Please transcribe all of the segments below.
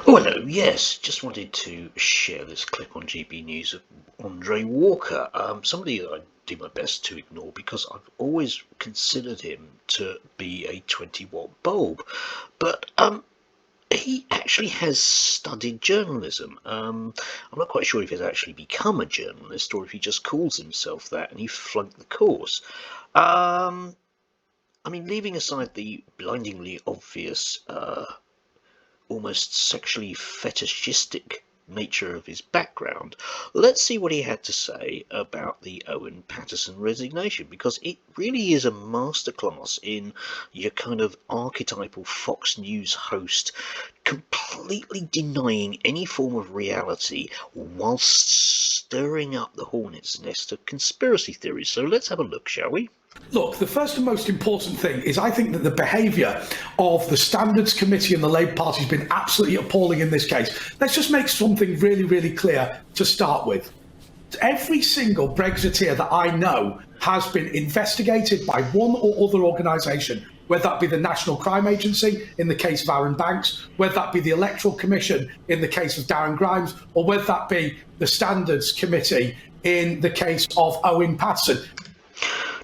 Oh, hello. Yes, just wanted to share this clip on GB News of Andre Walker, somebody that I do my best to ignore because I've always considered him to be a 20-watt bulb. But he actually has studied journalism. I'm not quite sure if he's actually become a journalist or if he just calls himself that and he flunked the course. I mean, leaving aside the blindingly obvious almost sexually fetishistic nature of his background, let's see what he had to say about the Owen Paterson resignation, because it really is a masterclass in your kind of archetypal Fox News host completely denying any form of reality whilst stirring up the hornet's nest of conspiracy theories. So let's have a look, shall we? Look, the first and most important thing is I think that the behaviour of the Standards Committee and the Labour Party has been absolutely appalling in this case. Let's just make something really, really clear to start with. Every single Brexiteer that I know has been investigated by one or other organisation, whether that be the National Crime Agency in the case of Aaron Banks, whether that be the Electoral Commission in the case of Darren Grimes, or whether that be the Standards Committee in the case of Owen Paterson.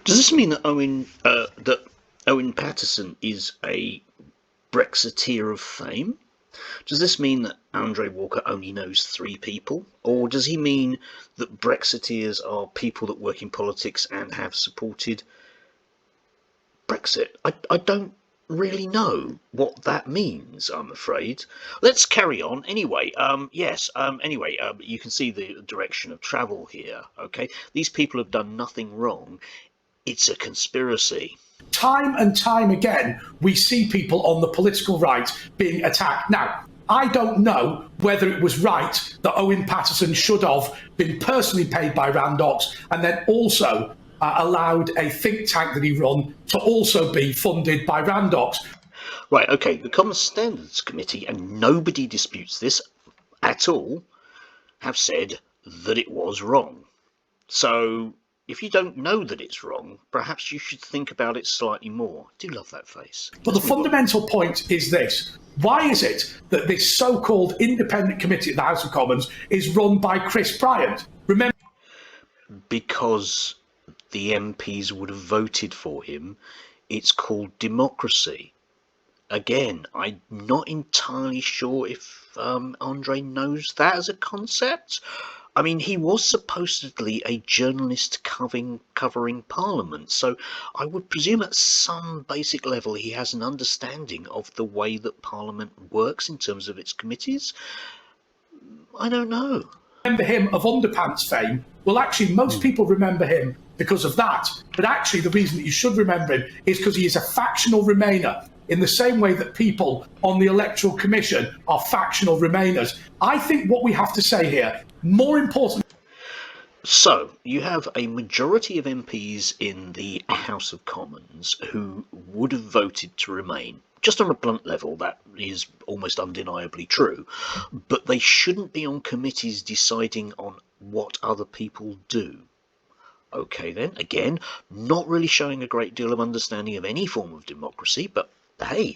Does this mean that Owen Paterson is a Brexiteer of fame? Does this mean that Andre Walker only knows 3 people? Or does he mean that Brexiteers are people that work in politics and have supported Brexit? I don't really know what that means, I'm afraid. Let's carry on. Anyway, you can see the direction of travel here, okay? These people have done nothing wrong. It's a conspiracy. Time and time again, we see people on the political right being attacked. Now, I don't know whether it was right that Owen Paterson should have been personally paid by Randox and then also allowed a think tank that he run to also be funded by Randox. Right, okay, the Common Standards Committee, and nobody disputes this at all, have said that it was wrong. So if you don't know that it's wrong, perhaps you should think about it slightly more. I do love that face. But the fundamental point is this. Why is it that this so-called independent committee at the House of Commons is run by Chris Bryant? Remember, because the MPs would have voted for him. It's called democracy. Again, I'm not entirely sure if Andre knows that as a concept. I mean, he was supposedly a journalist covering Parliament, so I would presume at some basic level he has an understanding of the way that Parliament works in terms of its committees. I don't know. Remember him of Underpants fame? Well, actually, most people remember him because of that. But actually, the reason that you should remember him is because he is a factional Remainer, in the same way that people on the Electoral Commission are factional Remainers. I think what we have to say here, more important. So, you have a majority of MPs in the House of Commons who would have voted to remain. Just on a blunt level, that is almost undeniably true. But they shouldn't be on committees deciding on what other people do. Okay then, again, not really showing a great deal of understanding of any form of democracy, but hey,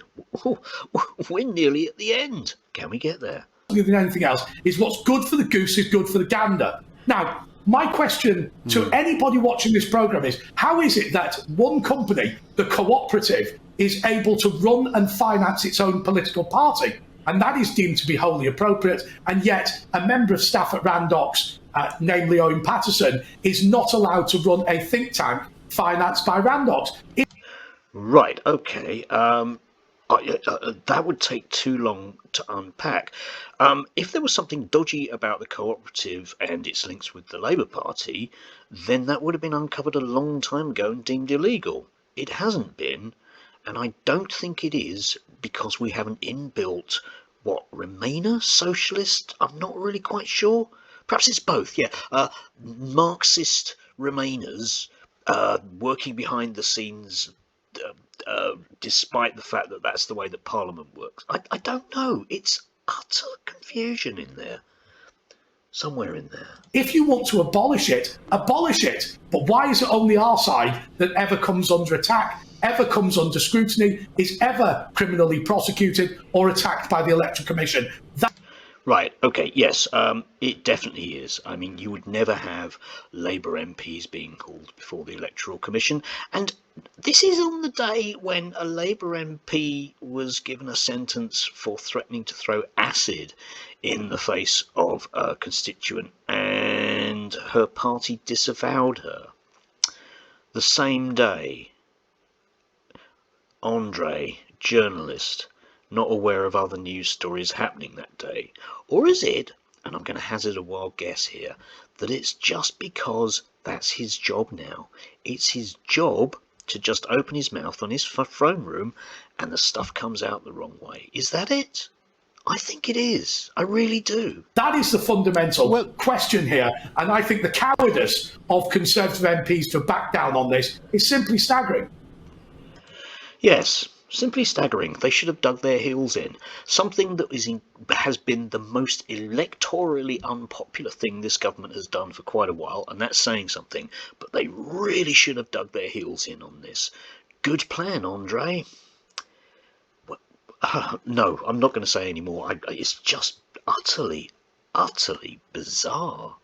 we're nearly at the end. Can we get there? Than anything else, is what's good for the goose is good for the gander. Now, my question to anybody watching this programme is, how is it that one company, the Cooperative, is able to run and finance its own political party? And that is deemed to be wholly appropriate, and yet a member of staff at Randox, namely Owen Paterson, is not allowed to run a think tank financed by Randox. Right, okay. That would take too long to unpack. If there was something dodgy about the Cooperative and its links with the Labour Party, then that would have been uncovered a long time ago and deemed illegal. It hasn't been, and I don't think it is because we have an inbuilt, Remainer? Socialist? I'm not really quite sure. Perhaps it's both, yeah. Marxist Remainers working behind the scenes despite the fact that that's the way that Parliament works. I don't know. It's utter confusion in there. Somewhere in there. If you want to abolish it, abolish it. But why is it only our side that ever comes under attack, ever comes under scrutiny, is ever criminally prosecuted or attacked by the Electoral Commission? Right, okay, yes, it definitely is. I mean, you would never have Labour MPs being called before the Electoral Commission. And this is on the day when a Labour MP was given a sentence for threatening to throw acid in the face of a constituent, and her party disavowed her. The same day, Andre, journalist, not aware of other news stories happening that day? Or is it, and I'm going to hazard a wild guess here, that it's just because that's his job now? It's his job to just open his mouth on his throne room and the stuff comes out the wrong way. Is that it? I think it is. I really do. That is the fundamental question here. And I think the cowardice of Conservative MPs to back down on this is simply staggering. Yes, simply staggering. They should have dug their heels in. Something that has been the most electorally unpopular thing this government has done for quite a while, and that's saying something, but they really should have dug their heels in on this. Good plan, Andre. No, I'm not going to say any more. It's just utterly, utterly bizarre.